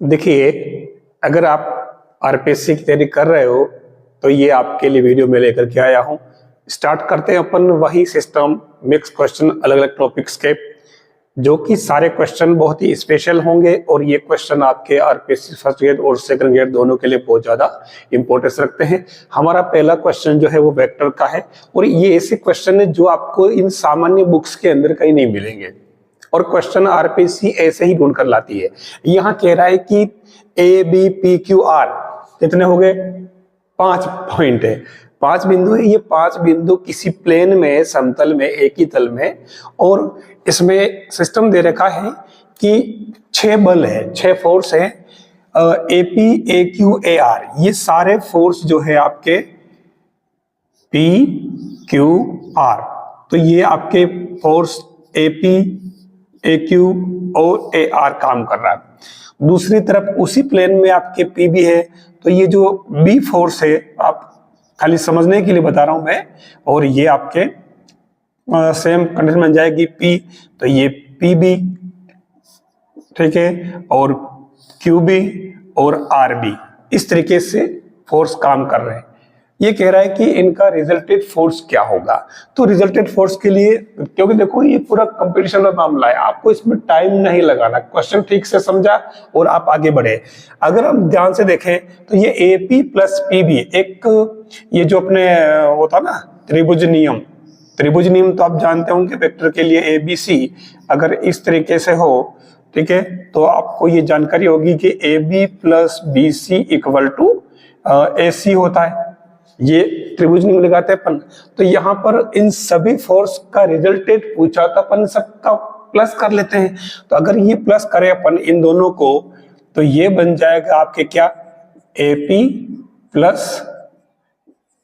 देखिए, अगर आप आरपीएससी की तैयारी कर रहे हो तो ये आपके लिए वीडियो में लेकर के आया हूँ। स्टार्ट करते हैं अपन वही सिस्टम, मिक्स क्वेश्चन अलग अलग टॉपिक्स के, जो कि सारे क्वेश्चन बहुत ही स्पेशल होंगे और ये क्वेश्चन आपके आरपीएससी फर्स्ट ग्रेड और सेकंड ग्रेड दोनों के लिए बहुत ज्यादा इंपॉर्टेंस रखते हैं। हमारा पहला क्वेश्चन जो है वो वेक्टर का है और ये ऐसे क्वेश्चन है जो आपको इन सामान्य बुक्स के अंदर कहीं नहीं मिलेंगे और क्वेश्चन आरपीएससी ऐसे ही ढूंढ कर लाती है। यहाँ कह रहा है कि A B P Q R कितने हो गए, 5 पॉइंट है, 5 बिंदु है। ये 5 बिंदु किसी प्लेन में, समतल में, एक ही तल में, और इसमें सिस्टम दे रखा है कि 6 बल है, 6 फोर्स है, AP A Q A R. ये सारे फोर्स जो है आपके पी क्यू आर, तो ये आपके फोर्स एपी ए क्यू और ए आर काम कर रहा है। दूसरी तरफ उसी प्लेन में आपके पी भी है, तो ये जो बी फोर्स है, आप खाली समझने के लिए बता रहा हूं मैं, और ये आपके सेम कंडीशन बन जाएगी पी, तो ये पी बी, ठीक है, और क्यू बी और आर बी, इस तरीके से फोर्स काम कर रहे हैं। ये कह रहा है कि इनका रिजल्टेड फोर्स क्या होगा। तो रिजल्टेड फोर्स के लिए, क्योंकि देखो ये पूरा कंपटीशन का मामला है, आपको इसमें टाइम नहीं लगाना, क्वेश्चन ठीक से समझा और आप आगे बढ़े। अगर हम ध्यान से देखें तो ये एपी प्लस पीबी, एक ये जो अपने होता ना त्रिभुज नियम, त्रिभुज नियम तो आप जानते होंगे वेक्टर के लिए एबीसी अगर इस तरीके से हो, ठीक है, तो आपको ये जानकारी होगी कि A B plus B C equal to A C होता है। ये त्रिभुज नियम लगाते हैं अपन। तो यहाँ पर इन सभी फोर्स का रिजल्टेड पूछा तो अपन सबका प्लस कर लेते हैं। तो अगर ये प्लस करें अपन इन दोनों को, तो ये बन जाएगा आपके क्या, एपी प्लस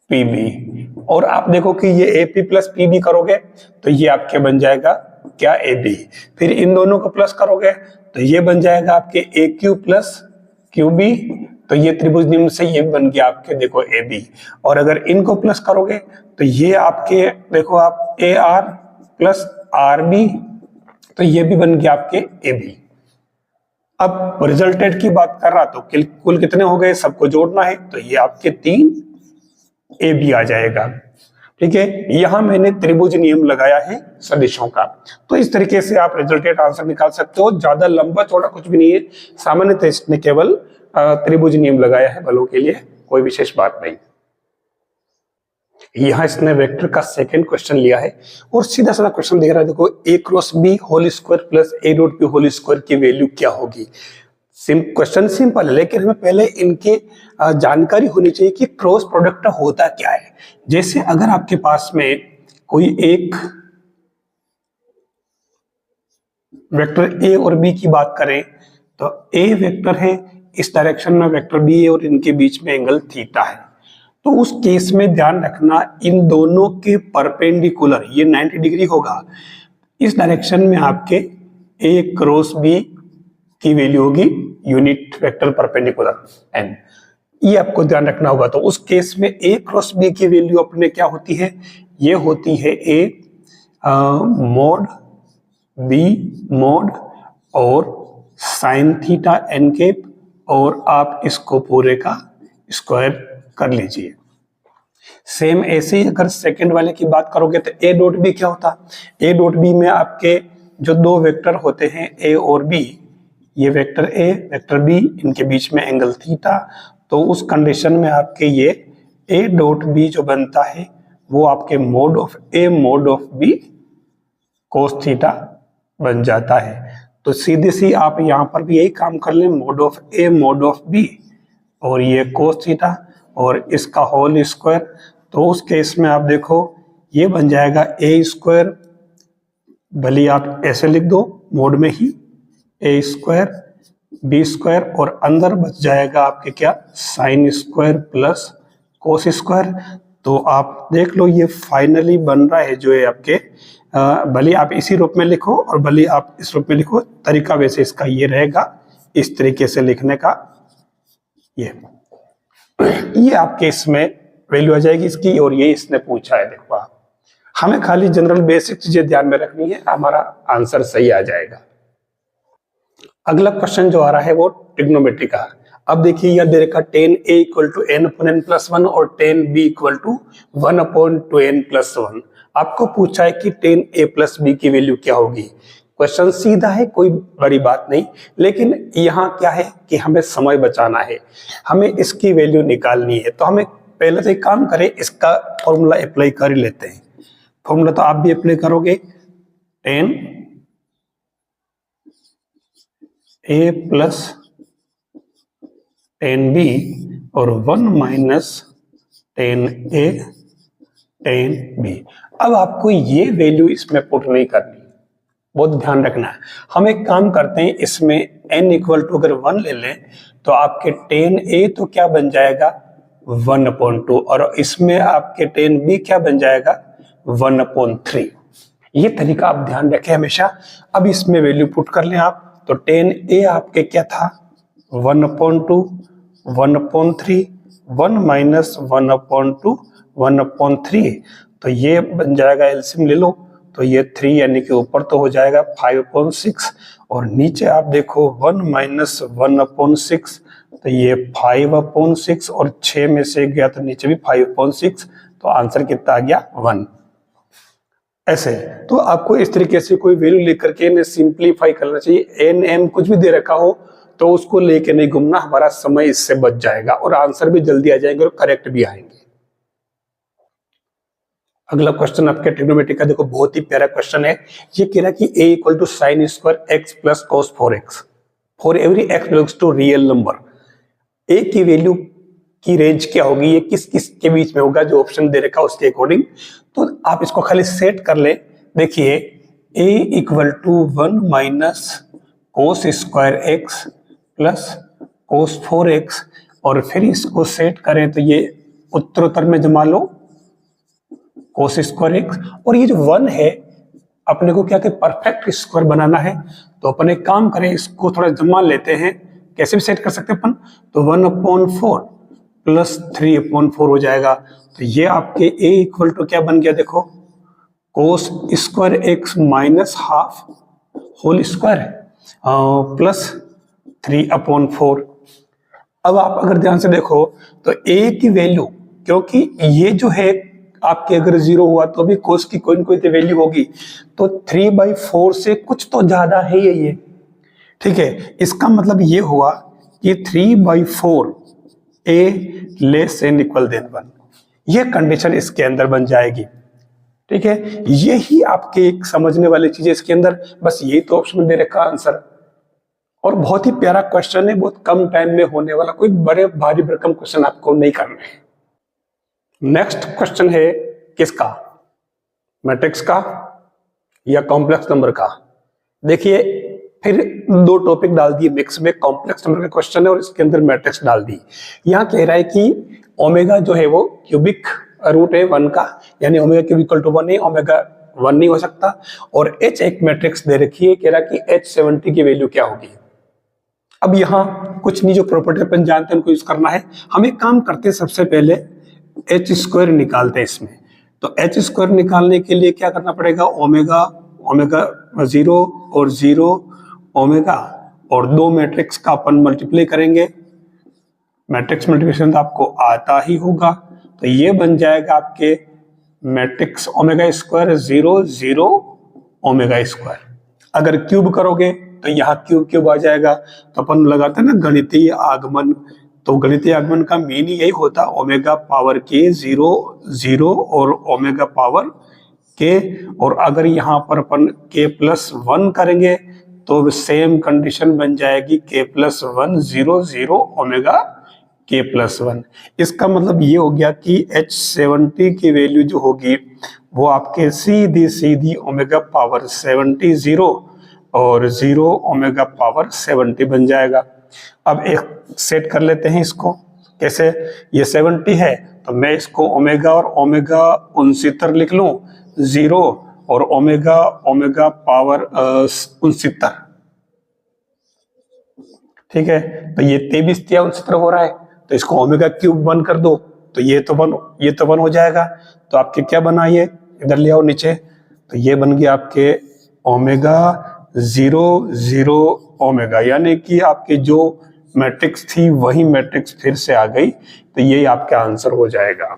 पीबी। और आप देखो कि ये एपी प्लस पीबी करोगे तो ये आपके बन जाएगा क्या, ए बी। फिर इन दोनों को प्लस करोगे तो ये बन जाएगा आपके ए क्यू प्लस क्यू बी, तो ये त्रिभुज नियम से ये बन गया आपके देखो ए बी। और अगर इनको प्लस करोगे तो ये आपके देखो आप A R plus R B, तो ये भी बन गया आपके ए बी। अब रिजल्टेड की बात कर रहा तो कुल कितने हो गए, सबको जोड़ना है, तो ये आपके 3 ए बी आ जाएगा, ठीक है। यहां मैंने त्रिभुज नियम लगाया है सदिशों का। तो इस तरीके से आप रिजल्टेड आंसर निकाल सकते हो। ज्यादा लंबा चौड़ा कुछ भी नहीं है, सामान्यतः इसने केवल त्रिभुज नियम लगाया है बलों के लिए, कोई विशेष बात नहीं। यहां इसने वेक्टर का सेकंड क्वेश्चन लिया है और सीधा साधा क्वेश्चन देख रहा है, देखो A cross B whole square plus A dot B whole square की वैल्यू क्या होगी। क्वेश्चन सिंपल है, लेकिन हमें पहले इनके जानकारी होनी चाहिए कि क्रॉस प्रोडक्ट होता क्या है। जैसे अगर आपके पास में कोई एक वेक्टर ए और बी की बात करें, तो ए वेक्टर है, इस डायरेक्शन में वेक्टर बी है और इनके बीच में एंगल थीटा है। तो उस केस में ध्यान रखना इन दोनों के परपेंडिकुलर ये 90 डिग्री होगा। इस डायरेक्शन में आपके ए क्रॉस बी की वैल्यू होगी यूनिट वेक्टर परपेंडिकुलर एन, ये आपको ध्यान रखना होगा। तो उस केस में ए क्रॉस बी की वैल्यू अपने क्या होती है, ये होती है ए मोड बी मोड और साइन थीटा एन कैप, और आप इसको पूरे का स्क्वायर कर लीजिए। सेम ऐसे ही अगर सेकंड वाले की बात करोगे तो ए डॉट बी क्या होता, ए डॉट बी में आपके जो 2 वेक्टर होते हैं ए और बी, ये वेक्टर ए वेक्टर बी, इनके बीच में एंगल थीटा, तो उस कंडीशन में आपके ये ए डॉट बी जो बनता है वो आपके mod of A mod of B cos theta बन जाता है। तो सीधे सी आप यहाँ पर भी यही काम कर लें, mod of A mod of B और ये कोस थीटा और इसका होल स्क्वायर। तो उस केस में आप देखो ये बन जाएगा ए स्क्वायर, भले आप ऐसे लिख दो मोड में ही, ए स्क्वायर बी स्क्वायर, और अंदर बच जाएगा आपके क्या, sine square plus cos square. तो आप देख लो ये फाइनली बन रहा है जो है आपके, भले आप इसी रूप में लिखो और भले आप इस रूप में लिखो, तरीका वैसे इसका ये रहेगा, इस तरीके से लिखने का। ये आपके इसमें वैल्यू आ जाएगी इसकी, और ये इसने पूछा है। देखो आप, हमें खाली जनरल बेसिक चीजें ध्यान में रखनी है, हमारा आंसर सही आ जाएगा। अगला क्वेश्चन जो आ रहा है वो ट्रिग्नोमेट्री का। अब देखिए यह दे रखा tan a equal to n upon n plus 1 और tan b equal to 1 upon 2n plus 1। आपको पूछा है कि tan a प्लस b की वैल्यू क्या होगी। क्वेश्चन सीधा है, कोई बड़ी बात नहीं, लेकिन यहाँ क्या है कि हमें समय बचाना है, हमें इसकी वैल्यू निकालनी है। तो हमें पहले से काम करें, इसका फॉर्मूला अप्लाई कर ही लेते हैं। फॉर्मूला तो आप भी अप्लाई करोगे, tan a plus tan b और 1 minus tan a tan b। अब आपको ये वैल्यू इसमें पुट नहीं करनी, बहुत ध्यान रखना है। हम एक काम करते हैं, इसमें n इक्वल टू अगर 1 ले लें तो आपके tan a तो क्या बन जाएगा 1/2 और इसमें आपके tan b क्या बन जाएगा 1/3। ये तरीका आप ध्यान रखें हमेशा। अब इसमें वैल्यू पुट कर लें आप, तो tan a आपके क्या था 1/2 1/3 1 माइनस 1/2 1/3। तो ये बन जाएगा, एलसीएम ले लो तो ये 3 यानी कि ऊपर तो हो जाएगा 5/6 और नीचे आप देखो 1 माइनस 1/6 तो ये 5/6 और 6 में से गया तो नीचे भी 5/6, तो आंसर कितना आ गया 1। ऐसे तो आपको इस तरीके से कोई वैल्यू लेकर के इन्हें सिंप्लीफाई करना चाहिए। एन एम कुछ भी दे रखा हो तो उसको लेके नहीं घूमना, हमारा समय इससे बच जाएगा और आंसर भी जल्दी आ जाएंगे और करेक्ट भी आएंगे। अगला क्वेश्चन आपके ट्रिग्नोमेट्री का देखो, बहुत ही प्यारा क्वेश्चन है। ये कह रहा है कि a equal to sine square X plus cos 4x for every x belongs to real number. a की वैल्यू की रेंज क्या होगी, ये किस किस के बीच में होगा, जो ऑप्शन दे रखा है उसके अकॉर्डिंग। तो आप इसको खाली सेट कर ले। देखिए a equal to 1 minus cos square X plus cos 4x और फिर इसको सेट करें तो ये उत्तरोत्तर में जमा लो कोस स्क्वायर एक्स। और ये जो 1 है अपने को क्या कि परफेक्ट स्क्वायर बनाना है, तो अपन एक काम करें, इसको थोड़ा जमा लेते हैं। कैसे भी सेट कर सकते हैं अपन, तो 1/4 प्लस 3/4 हो जाएगा। तो ये आपके a इक्वल टू क्या बन गया, देखो cos square X minus half whole square plus 3/4। अब आप अगर ध्यान से देखो तो a की वैल्यू, क्योंकि ये जो है आपके अगर 0 हुआ तो भी कोस की कोई न कोई तो वैल्यू होगी, तो 3/4 से कुछ तो ज्यादा है ये, ठीक है। इसका मतलब ये हुआ कि 3/4 a less and equal than 1, ये कंडीशन इसके अंदर बन जाएगी, ठीक है। यही आपके एक समझने वाली चीज है इसके अंदर, बस यही तो ऑप्शन दे रखा आंसर। और बहुत ही प्यारा क्वेश्चन है, बहुत कम टाइम में होने वाला, कोई बड़े भारी भरकम क्वेश्चन आपको नहीं करना है। नेक्स्ट क्वेश्चन है किसका, मैट्रिक्स का या कॉम्प्लेक्स नंबर का। देखिए फिर दो टॉपिक डाल दिए मिक्स में, कॉम्प्लेक्स नंबर का क्वेश्चन है और इसके अंदर मैट्रिक्स डाल दी। यहाँ कह रहा है कि ओमेगा जो है वो क्यूबिक रूट है 1 का, यानी ओमेगा क्यूब इक्वल टू 1 है, ओमेगा 1 नहीं हो सकता। और H एक मैट्रिक्स दे रखी है, कह रहा है कि H70 की वैल्यू क्या होगी। अब यहाँ कुछ नहीं, जो प्रॉपर्टी अपन जानते हैं उनको यूज करना है। हम एक काम करते हैं, सबसे पहले एच स्क्वायर निकालते हैं इसमें। तो एच स्क्वायर निकालने के लिए क्या करना पड़ेगा, ओमेगा ओमेगा 0 और 0 ओमेगा और 2 मैट्रिक्स का अपन मल्टीप्लाई करेंगे। मैट्रिक्स मल्टीप्लिकेशन तो आपको आता ही होगा, तो ये बन जाएगा आपके matrix omega square 0 0 omega square. अगर क्यूब करोगे तो यहाँ क्यूब क्यूब आ जाएगा। तो अपन लगाते हैं ना गणितीय आगमन, तो गणितीय आगमन का मीन यही होता है ओमेगा पावर के 0 0 और ओमेगा पावर के। और अगर यहाँ पर अपन के प्लस 1 करेंगे तो सेम कंडीशन बन जाएगी के प्लस 1 0 0 ओमेगा के प्लस 1। इसका मतलब ये हो गया कि H70 की वैल्यू जो होगी वो आपके सीधी सीधी ओमेगा पावर 70 0 और 0 ओमेगा पावर 70 बन जाएगा। अब एक सेट कर लेते हैं इसको, कैसे, ये 70 है तो मैं इसको ओमेगा और ओमेगा 69 लिख लूं, 0 और ओमेगा ओमेगा पावर 69, ठीक है। तो ये 23 या 69 हो रहा है, तो इसको ओमेगा क्यूब 1 कर दो तो ये तो 1 हो जाएगा। तो आपके क्या बना, ये इधर ले आओ नीचे, तो ये बन गया आपके ओमेगा 0 0 ओमेगा, यानी कि आपकी जो मैट्रिक्स थी वही मैट्रिक्स फिर से आ गई, तो यही आपका आंसर हो जाएगा।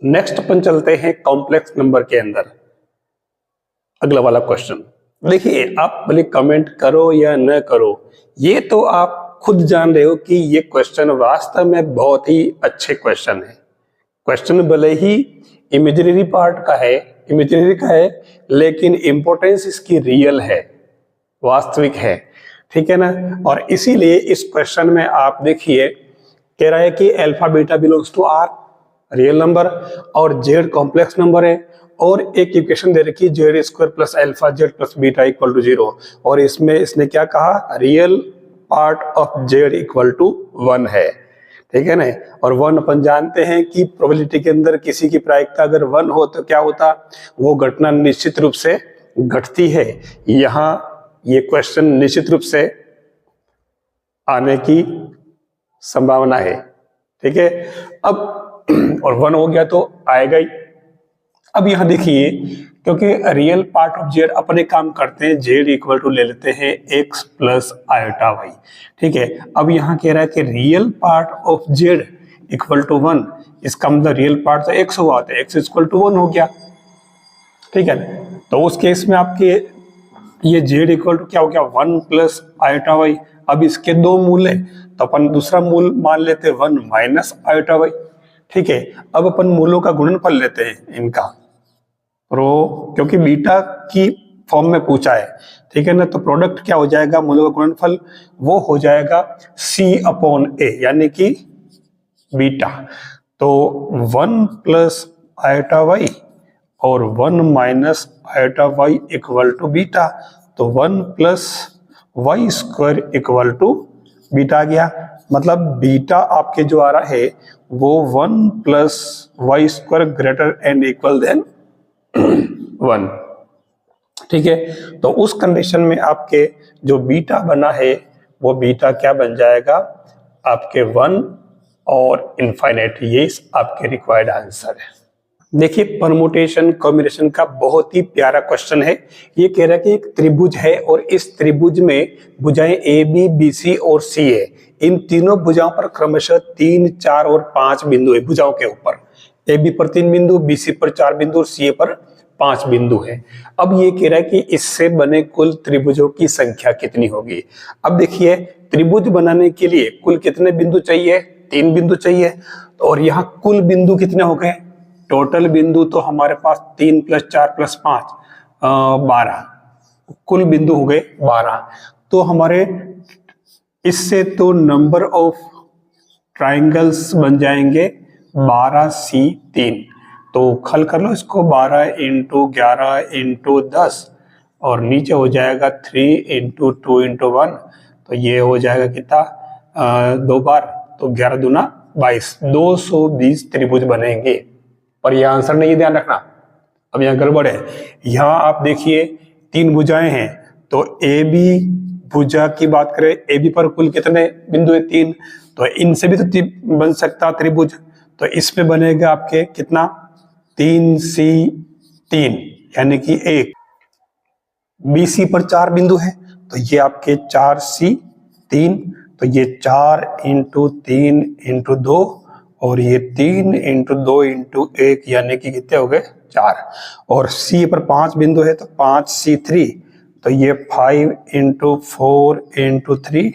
नेक्स्ट अपन चलते हैं कॉम्प्लेक्स नंबर के अंदर, अगला वाला क्वेश्चन। देखिए, आप भले कमेंट करो या न करो, ये तो आप खुद जान रहे हो कि ये क्वेश्चन वास्तव में बहुत ही अच्छे क्वेश्चन है। क्वेश्चन भले ही इमेजिनरी पार्ट का है, इमेजिनरी का है, लेकिन इंपॉर्टेंस इसकी रियल है, वास्तविक है, ठीक है ना। और इसीलिए इस क्वेश्चन में आप देखिए, कह रहा है कि alpha beta belongs to R, real number, और जेड कॉम्प्लेक्स नंबर है, और एक इक्वेशन दे रखी है Z square plus alpha Z plus beta equal to 0, और इसमें इसने क्या कहा, real part of Z equal to 1 है, ठीक है ना। और 1 अपन जानते हैं कि प्रोबेबिलिटी के अंदर किसी की प्रायिकता अगर 1 हो तो क्या होता, वो घटना निश्चित रूप से घटती है। यहाँ ये क्वेश्चन निश्चित रूप से आने की संभावना है, ठीक है। अब और 1 हो गया तो आएगा ही। अब यहां देखिए, क्योंकि रियल पार्ट ऑफ जेड अपने काम करते हैं, जेड इक्वल टू ले लेते हैं x प्लस आयोटा वाई, ठीक है। अब यहां कह रहा है कि real part of Z equal to 1, इसका मतलब रियल पार्ट तो x हुआ, तो x इक्वल टू 1 हो गया, ठीक है। तो उस केस में आपके ये जेड इक्वल टू क्या हो गया, 1 प्लस आयोटा वाई। अब इसके दो मूल है, तो अपन दूसरा मूल मान लेते हैं 1 माइनस आयोटा वाई, ठीक है। अब अपन मूलों का गुणनफल लेते हैं इनका, क्योंकि बीटा की फॉर्म में पूछा है, ठीक है ना। तो प्रोडक्ट क्या हो जाएगा, मूलों का गुणनफल वो हो जाएगा C/A, यानी कि बीटा। तो 1 प्लस आयोटा वाई और 1 minus iota y equal to beta, तो 1 plus Y square equal to beta आ गया। मतलब बीटा आपके जो आ रहा है वो 1 plus Y square greater and equal than 1, ठीक है। तो उस कंडीशन में आपके जो बीटा बना है वो बीटा क्या बन जाएगा, आपके 1 और इनफाइनाइट, ये आपके रिक्वायर्ड आंसर है। देखिए, परमुटेशन कॉम्बिनेशन का बहुत ही प्यारा क्वेश्चन है। ये कह रहा है कि एक त्रिभुज है और इस त्रिभुज में भुजाएं ए बी बी सी और सी है। इन तीनों भुजाओं पर क्रमशः 3, 4 और 5 बिंदु है। भुजाओं के ऊपर ए बी पर 3 बिंदु, बी सी पर 4 बिंदु और सी पर 5 बिंदु है। अब ये कह रहा है कि इससे बने कुल त्रिभुजों की संख्या कितनी होगी। अब देखिए, त्रिभुज बनाने के लिए कुल कितने बिंदु चाहिए, 3 बिंदु चाहिए, और यहाँ कुल बिंदु कितने हो गए, टोटल बिंदु तो हमारे पास 3 प्लस 4 प्लस 5 12, कुल बिंदु हो गए 12। तो हमारे इससे तो नंबर ऑफ ट्राइंगल्स बन जाएंगे 12C3। तो खल कर लो इसको, 12 इंटू 11 इंटू 10, और नीचे हो जाएगा 3 इंटू 2 इंटू 1, तो ये हो जाएगा कितना, 2 बार, तो 11 दूना 22, 220 त्रिभुज बनेंगे। पर यह आंसर नहीं, ध्यान रखना, अब यहाँ गड़बड़ है। यहाँ आप देखिए 3 भुजाएं हैं, तो ए बी भुजा की बात करें, ए बी पर कुल कितने बिंदु है, 3, तो इनसे भी तो बन सकता त्रिभुज, तो इसमें बनेगा आपके कितना, 3C3, यानी कि 1। BC पर 4 बिंदु है, तो ये आपके 4C3, तो ये 4 इंटू 3 इंटू 2, और ये 3 इंटू 2 इंटू 1, यानी कि कितने हो गए, 4। और C पर 5 बिंदु है, तो 5C3, तो ये 5 इंटू 4 इंटू 3,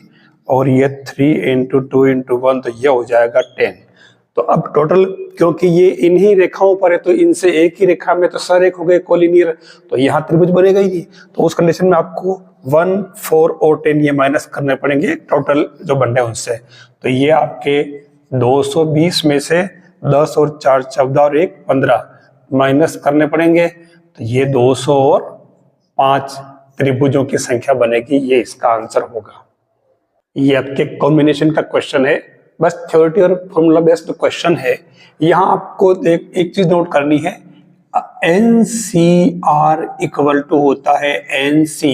और ये 3 इंटू 2 इंटू 1, तो ये हो जाएगा 10। तो अब टोटल, क्योंकि ये इन्हीं रेखाओं पर है, तो इनसे एक ही रेखा में तो सर एक हो गए कोलिनियर, तो यहाँ त्रिभुज बनेगा ही नहीं। तो उस कंडीशन में आपको 1, 4 और 10 ये माइनस करने पड़ेंगे टोटल जो बन रहे हैं उनसे। तो ये आपके 220 में से 10 और 4 14 और 1 15 माइनस करने पड़ेंगे, तो ये 205 त्रिभुजों की संख्या बनेगी। ये इसका आंसर होगा। ये आपके कॉम्बिनेशन का क्वेश्चन है, बस थ्योरी और फॉर्मूला बेस्ड क्वेश्चन है। यहाँ आपको एक चीज नोट करनी है, NCR इक्वल टू होता है NC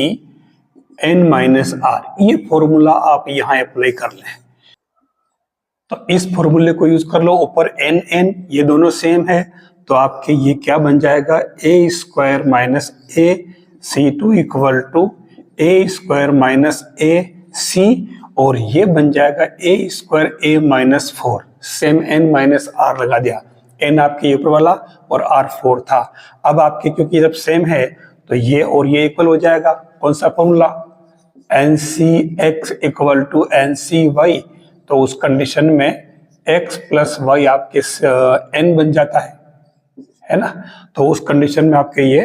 n-r। ये फॉर्मूला आप यहाँ अप्लाई कर लें, तो इस फॉर्मूले को यूज कर लो। ऊपर n ये दोनों सेम है, तो आपके ये क्या बन जाएगा, a² minus a C2 equal to A square minus A C, और ये बन जाएगा A square A minus 4, same N minus R लगा दिया, एन आपके ऊपर वाला और आर 4 था। अब आपके क्योंकि जब सेम है तो ये और ये इक्वल हो जाएगा, कौन सा formula, N C X equal to N C Y, तो उस कंडीशन में x प्लस वाई आपके n बन जाता है ना। तो उस कंडीशन में आपके ये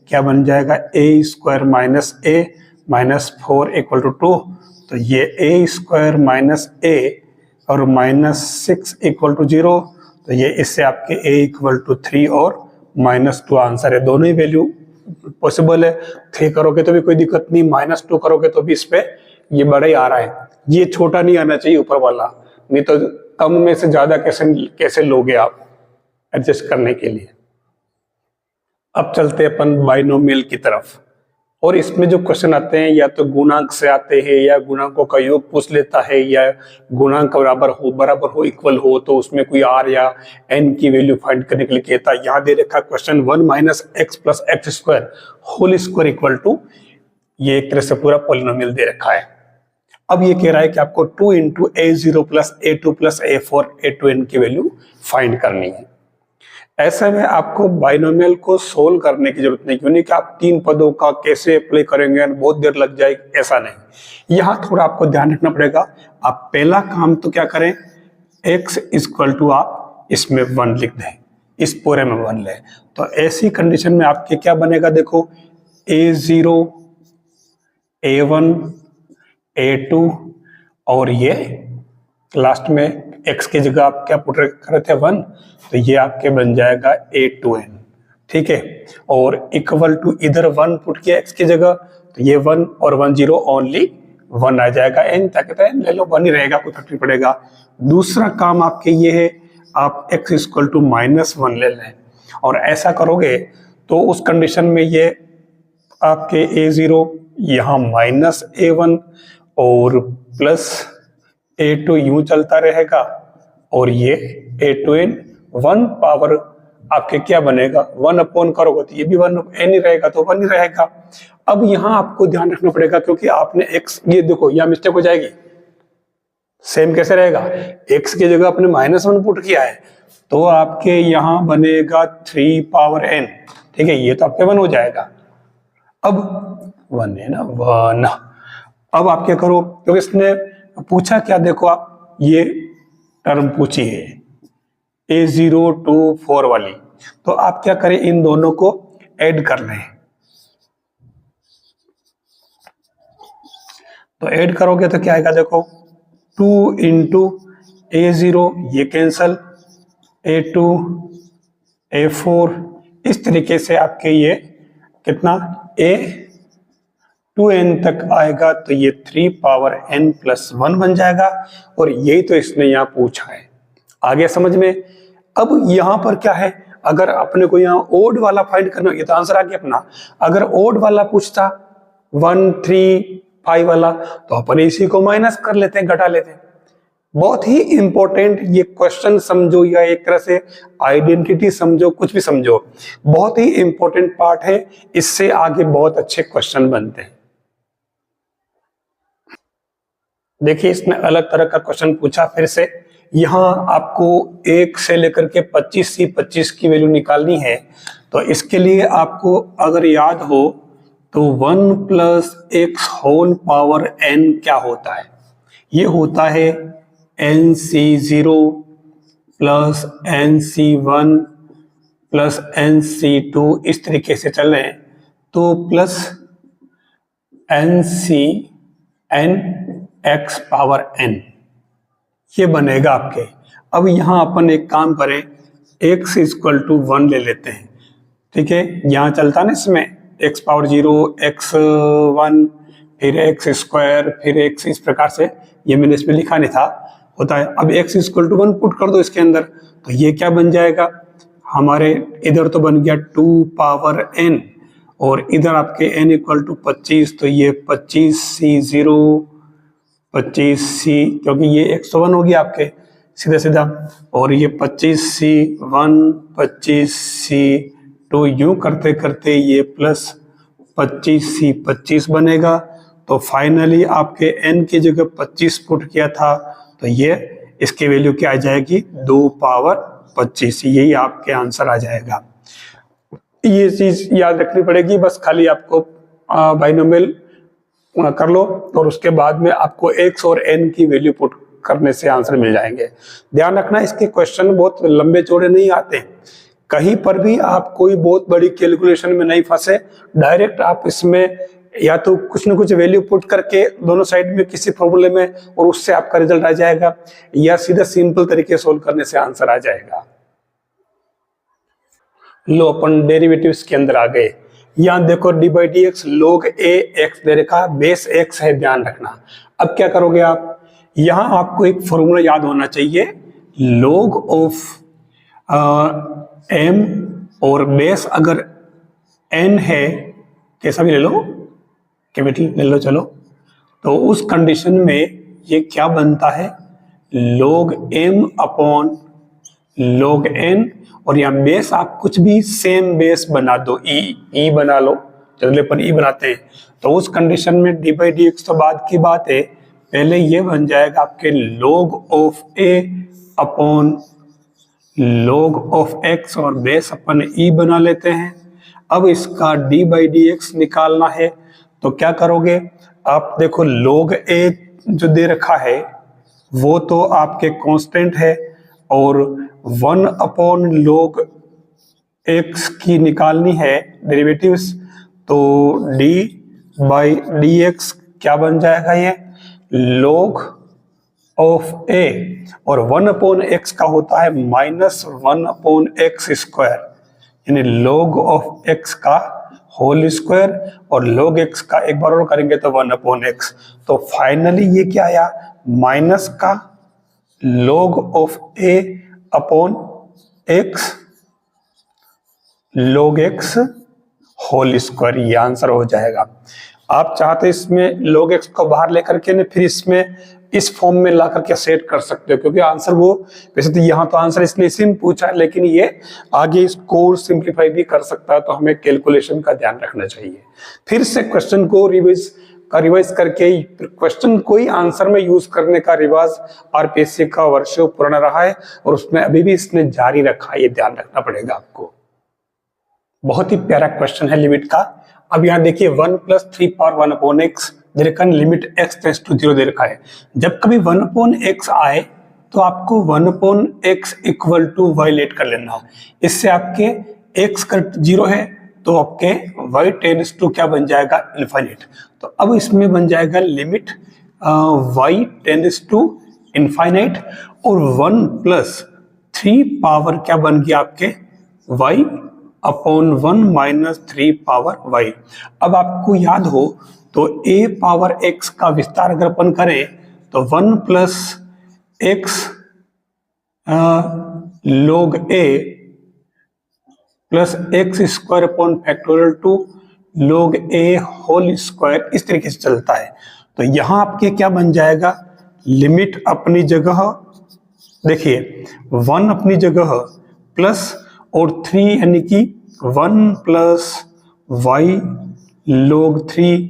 क्या बन जाएगा, A square minus A minus 4 equal to 2, तो ये ए स्क्वायर माइनस ए और माइनस 6 इक्वल टू 0, तो ये इससे आपके a इक्वल टू 3 और माइनस 2 आंसर है। दोनों ही वैल्यू पॉसिबल है, 3 करोगे तो भी कोई दिक्कत नहीं, माइनस 2 करोगे तो भी इस पे ये बड़ा ही आ रहा है, ये छोटा नहीं आना चाहिए ऊपर वाला, नहीं तो कम में से ज्यादा कैसे लोगे आप एडजस्ट करने के लिए। अब चलते हैं अपन बाइनोमियल की तरफ, और इसमें जो क्वेश्चन आते हैं या तो गुणांक से आते हैं या गुणांकों का योग पूछ लेता है, या गुणांक बराबर हो इक्वल हो तो उसमें कोई आर या एन की वैल्यू फाइंड करने के लिए कहता है। यहाँ दे रखा question 1 minus X plus X square whole square equal to, ये एक तरह से पूरा पॉलिनोमियल दे रखा है। अब ये कह रहा है कि आपको 2 into a0 plus a2 plus a4 a2n की वैल्यू फाइंड करनी है। ऐसे में आपको बाइनोमियल को सोल्व करने की जरूरत नहीं, क्योंकि आप 3 पदों का कैसे अप्लाई करेंगे बहुत देर लग जाएगी, ऐसा नहीं। यहाँ थोड़ा आपको ध्यान रखना पड़ेगा। आप पहला काम तो क्या करें, x इक्वल टू आप इसमें 1 लिख दें, इस पूरे में 1 लें, तो ऐसी कंडीशन में आपके क्या बनेगा, देखो a0 a1 a2 और ये लास्ट में x की जगह आप क्या पुट रहे थे 1, तो ये आपके बन जाएगा a2n, ठीक है। और इक्वल टू इधर 1 पुट किया x की जगह, तो ये 1 और 1 0 ओनली 1 आ जाएगा, n क्या कहते हैं ले लो 1 ही रहेगा, कोई फर्क नहीं पड़ेगा। दूसरा काम आपके ये है, आप x इक्वल टू -1 ले लें, और ऐसा करोगे तो उस कंडीशन में ये आपके a0 यहाँ माइनस a1 और प्लस a2 यूं चलता रहेगा, और ये a2n 1 पावर आपके क्या बनेगा 1 अपॉन करोगे तो ये भी 1 n ही रहेगा, तो 1 ही रहेगा। अब यहां आपको ध्यान रखना पड़ेगा, क्योंकि आपने x, ये देखो यहां मिस्टेक हो जाएगी, सेम कैसे रहेगा, x की जगह आपने -1 पुट किया है, तो आपके यहां बनेगा 3 पावर n, ठीक है, ये तो आपके 1 हो जाएगा। अब 1 है ना 1, अब आप क्या करो, क्योंकि इसने पूछा क्या, देखो आप ये टर्म पूछी है a0 to 4 वाली, तो आप क्या करें, इन दोनों को ऐड कर लें, तो ऐड करोगे तो क्या आएगा, देखो 2 इंटू a0 ये कैंसल, a2 a4, इस तरीके से आपके ये कितना a2n तक आएगा, तो ये 3 पावर n प्लस 1 बन जाएगा, और यही तो इसने यहाँ पूछा है। आगे समझ में। अब यहाँ पर क्या है, अगर अपने को यहाँ ओड वाला फाइंड करना, ये तो आंसर आ गया अपना। अगर ओड वाला पूछता 1 3 5 वाला, तो अपन इसी को माइनस कर लेते हैं, घटा लेते हैं। बहुत ही इंपॉर्टेंट ये क्वेश्चन समझो, या एक तरह से आइडेंटिटी समझो, कुछ भी समझो, बहुत ही इंपॉर्टेंट पार्ट है, इससे आगे बहुत अच्छे क्वेश्चन बनते हैं। देखिए इसमें अलग तरह का क्वेश्चन पूछा फिर से। यहाँ आपको 1 से लेकर के 25 की वैल्यू निकालनी है, तो इसके लिए आपको अगर याद हो तो 1 plus X whole power n क्या होता है, ये होता है nc0 plus nc1 plus nc2, इस तरीके से चल रहे हैं, तो plus ncn x power n, ये बनेगा आपके। अब यहां अपन एक काम करें, x इक्वल टू 1 ले लेते हैं, ठीक है, यहां चलता ना इसमें x पावर 0 x1 फिर x स्क्वायर फिर x, इस प्रकार से, ये मैंने इसमें लिखा नहीं था, होता है। अब x इक्वल टू 1 पुट कर दो इसके अंदर, तो ये क्या बन जाएगा हमारे, इधर तो बन गया 2 पावर n, और इधर आपके n इक्वल टू 25, तो ये 25c0 25c, क्योंकि ये 101 हो गया आपके सीधा सीधा, और ये 25c1 25c2, यूं करते करते ये प्लस 25c 25 बनेगा। तो फाइनली आपके n की जगह 25 पुट किया था, तो ये इसकी वैल्यू क्या आ जाएगी, 2 पावर 25। यही आपके आंसर आ जाएगा। ये चीज याद रखनी पड़ेगी, बस खाली आपको बाइनोमियल कर लो और उसके बाद में आपको x और n की वैल्यू पुट करने से आंसर मिल जाएंगे। ध्यान रखना, इसके क्वेश्चन बहुत लंबे चौड़े नहीं आते। कहीं पर भी आप कोई बहुत बड़ी कैलकुलेशन में नहीं फंसे, डायरेक्ट आप इसमें या तो कुछ ना कुछ वैल्यू पुट करके दोनों साइड में किसी फॉर्मूले में और उससे आपका रिजल्ट आ जाएगा, या सीधा सिंपल तरीके सोल्व करने से आंसर आ जाएगा। लो अपन डेरिवेटिव्स के अंदर आ गए। यहां देखो D by D x log a x दे रखा, बेस x है, ध्यान रखना। अब क्या करोगे आप, यहां आपको एक फॉर्मूला याद होना चाहिए, log ऑफ m और बेस अगर n है, कैसा भी ले लो, कैपिटल ले लो, चलो, तो उस कंडीशन में ये क्या बनता है, log m upon log n, और यहाँ बेस आप कुछ भी सेम बेस बना दो, e बना लो, चलिए अपन e बनाते हैं। तो उस कंडीशन में डी बाई डी एक्स तो बाद की बात है, पहले ये बन जाएगा आपके log of a upon log of x, और बेस अपन e बना लेते हैं। अब इसका डी बाई डी एक्स निकालना है, तो क्या करोगे आप, देखो log a जो दे रखा है वो तो आपके कांस्टेंट है, और 1 अपॉन log x की निकालनी है डेरिवेटिव्स, तो d बाई डी एक्स क्या बन जाएगा, ये log ऑफ a, और 1 अपॉन x का होता है -1 अपॉन x स्क्वायर, यानी log ऑफ x का होल स्क्वायर, और log x का एक बार और करेंगे तो 1 अपॉन x। तो फाइनली ये क्या आया, माइनस का log of a upon x log x whole square, ये आंसर हो जाएगा। आप चाहते इसमें log x को बाहर लेकर के फिर इसमें इस फॉर्म में ला करके सेट कर सकते हो, क्योंकि आंसर वो, वैसे तो यहाँ तो आंसर इसने इसी में पूछा है, लेकिन ये आगे इसको सिंप्लीफाई भी कर सकता है, तो हमें कैलकुलेशन का ध्यान रखना चाहिए। फिर से क्वेश्चन को रिवाइज करके क्वेश्चन को ही आंसर में यूज करने का रिवाज आरपीएससी का वर्षों पुराना रहा है, और उसमें अभी भी इसने जारी रखा है, ये ध्यान रखना पड़ेगा आपको। बहुत ही प्यारा क्वेश्चन है लिमिट का। अब यहाँ देखिए 1 + 3 पावर 1 अपॉन x दे रखा है, लिमिट x टेंड्स टू 0 दे रखा है। जब कभी 1 अपॉन x आए तो आपको 1 upon x equal to y let कर लेना। इससे आपके x का 0 है तो आपके y टेंड्स टू क्या बन जाएगा, इनफाइनाइट। तो अब इसमें बन जाएगा limit y tends to infinite, और 1 + 3 पावर क्या बन गया आपके y अपॉन 1 - 3 पावर y। अब आपको याद हो तो a पावर x का विस्तार अगर अपन करें तो 1 + x log a plus x square upon factorial 2 log a whole square, इस तरीके से चलता है। तो यहां आपके क्या बन जाएगा, लिमिट अपनी जगह देखिए 1 अपनी जगह प्लस और 3 यानी कि 1 + y log 3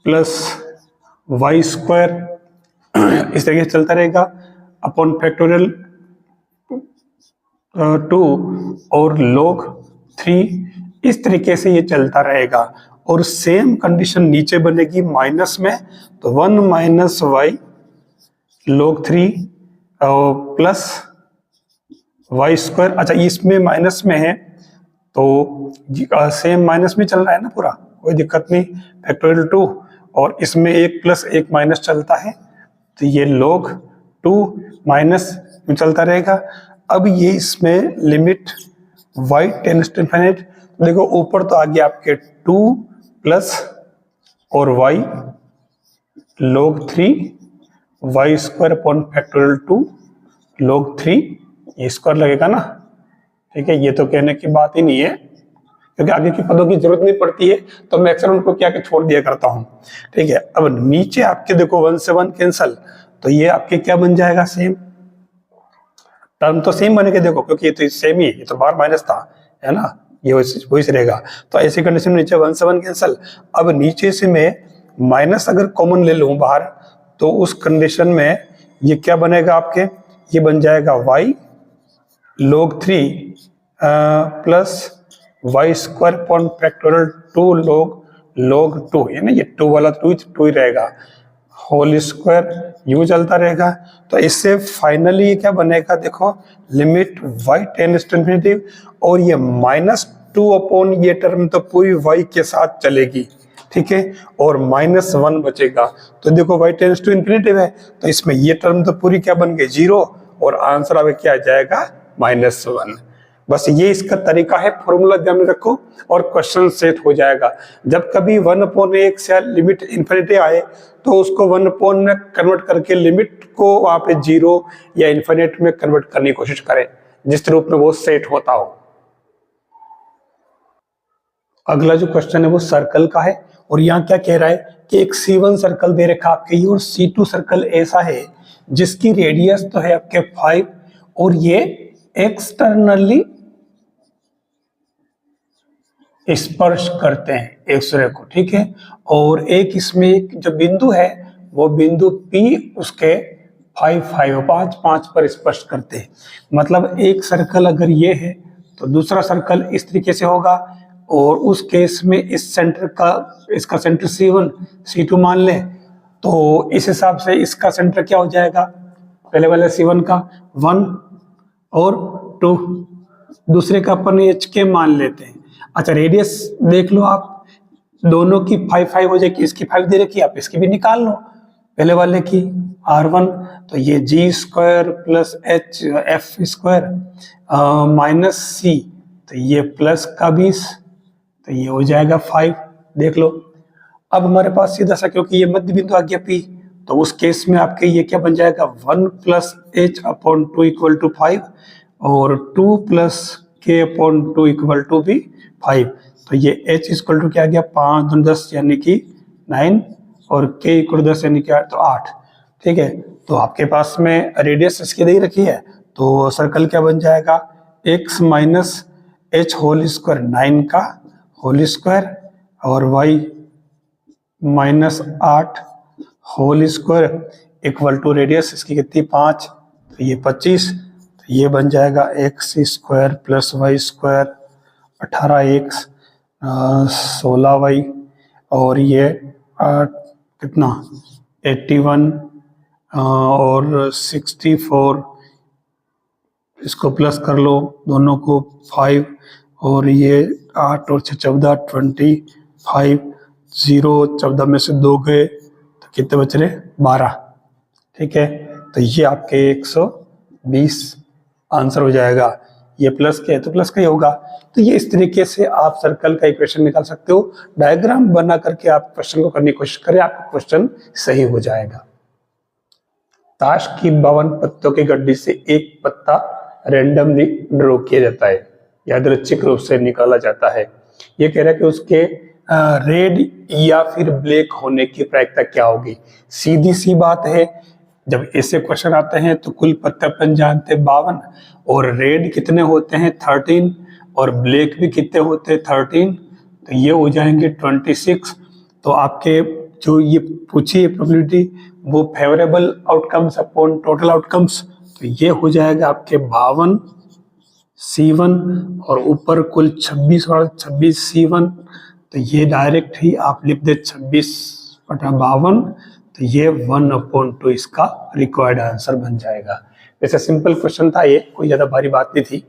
plus Y square, इस तरीके से चलता रहेगा, अपॉन फैक्टोरियल 2 और log 3, इस तरीके से ये चलता रहेगा। और सेम कंडीशन नीचे बनेगी माइनस में, तो 1 - y log 3 plus Y square. अच्छा इसमें माइनस में है तो सेम माइनस में चल रहा है ना पूरा, कोई दिक्कत नहीं, फैक्टोरियल 2, और इसमें 1 + 1 माइनस चलता है, तो ये log 2 माइनस में चलता रहेगा। अब ये इसमें limit y tends to infinite, देखो ऊपर तो आ गया आपके 2 प्लस और y log 3 y square upon factorial 2 log 3, ये स्क्वायर लगेगा ना, ठीक है। ये तो कहने की बात ही नहीं है, क्योंकि आगे की पदों की जरूरत नहीं पड़ती है, तो मैं अक्सर उनको क्या छोड़ दिया करता हूं, ठीक है। अब नीचे आपके देखो 1 से 1 कैंसल, तो ये आपके क्या बन जाएगा, सेम टर्म तो सेम बनेगा, देखो क्योंकि ये तो सेम ही, ये तो बाहर माइनस था, है ना, ये वही से रहेगा। तो ऐसी कंडीशन में नीचे 1 से 1 कैंसल। अब नीचे से मैं माइनस अगर कॉमन ले लूं बाहर, तो उस कंडीशन में ये क्या बनेगा आपके, ये बन जाएगा y log 3 plus Y square upon factorial 2 log 2, यानी ये 2 वाला 2 ही रहेगा, होल स्क्वायर यूं चलता रहेगा। तो इससे फाइनली क्या बनेगा, देखो limit y tends to infinity, और ये -2 अपॉन ये टर्म तो पूरी y के साथ चलेगी, ठीक है, और -1 बचेगा। तो देखो y टेंड्स टू इंफिनिटी है, तो इसमें ये टर्म तो पूरी क्या बन गई 0, और आंसर अब क्या आ जाएगा -1। बस ये इसका तरीका है, फॉर्मूला ध्यान में रखो और क्वेश्चन सेट हो जाएगा। जब कभी 1/x से लिमिट इंफिनिटी आए तो उसको 1 में कन्वर्ट करके लिमिट को वहां पे 0 या इंफिनिट में कन्वर्ट करने की कोशिश करें, जिस रूप में वो सेट होता हो। अगला जो क्वेश्चन है वो सर्कल का है, और यहाँ क्या कह रहा है कि एक C1 सर्कल दे रखा आपके ये, और C2 सर्कल ऐसा है जिसकी रेडियस तो है आपके 5, और ये एक्सटर्नली स्पर्श करते हैं एक दूसरे को, ठीक है। और एक इसमें जो बिंदु है वो बिंदु P उसके 5 पर स्पर्श करते हैं। मतलब एक सर्कल अगर ये है तो दूसरा सर्कल इस तरीके से होगा, और उस केस में इस सेंटर का, इसका सेंटर C1 C2 मान ले, तो इस हिसाब से इसका सेंटर क्या हो जाएगा, पहले वाले C1 का 1 और 2, दूसरे का अपन HK मान लेते हैं। अच्छा रेडियस देख लो आप, दोनों की 5 हो जाएगी, इसकी 5 दे रखी, आप इसकी भी निकाल लो, पहले वाले की R1, तो ये G² plus F² minus C, तो ये प्लस का 20, तो ये हो जाएगा 5, देख लो। अब हमारे पास सीधा सा, क्योंकि ये मध्य बिंदु आ गया P, तो उस केस में आपके ये क्या बन जाएगा 1 प्लस H/2 इक्वल टू 5, और 2 प्लस K/2 इक्वल टू भी 5। तो ये H इक्वल टू क्या आ गया 5 दूनी 10 यानी कि 9, और K इक्वल 10 यानी कि 8, तो 8, ठीक है। तो आपके पास में रेडियस इसकी दे रखी है, तो सर्कल क्या बन जाएगा x minus H whole square 9 का होल स्क्वायर, और y minus 8 whole square equal to radius इसकी कितनी 5, तो ये 25, तो ये बन जाएगा x² plus y² 18x 16y, और ये कितना 81 और 64, इसको प्लस कर लो दोनों को 5, और ये 8 और 6 14 25, 0 14 में से 2 गए तो कितने बच रहे 12, ठीक है। तो ये आपके 120 आंसर हो जाएगा। ये प्लस के है तो प्लस का ही होगा। तो ये इस तरीके से आप सर्कल का इक्वेशन निकाल सकते हो। डायग्राम बना करके आप क्वेश्चन को करने की कोशिश करें, आपका क्वेश्चन सही हो जाएगा। ताश की 52 पत्तों की गड्डी से एक पत्ता रैंडमली ड्रॉ किया जाता है, यादृच्छिक रूप से निकाला जाता है। ये कह रहा है कि उसके रेड या फिर ब्लैक होने की प्रायिकता क्या होगी। सीधी सी बात है, जब ऐसे क्वेश्चन आते हैं तो कुल पत्ते अपन जानते हैं 52, और रेड कितने होते हैं 13, और ब्लैक भी कितने होते हैं 13, तो ये हो जाएंगे 26। तो आपके जो ये पूछी है प्रोबेबिलिटी वो favourable outcomes upon total outcomes, तो ये हो जाएगा आपके 52 C1, और ऊपर कुल 26 और 26 C1, तो ये डायरेक्ट ही आप लिख दे 26/52, तो ये 1/2 इसका रिक्वायर्ड आंसर बन जाएगा। वैसे सिंपल क्वेश्चन था ये, कोई ज्यादा भारी बात नहीं थी।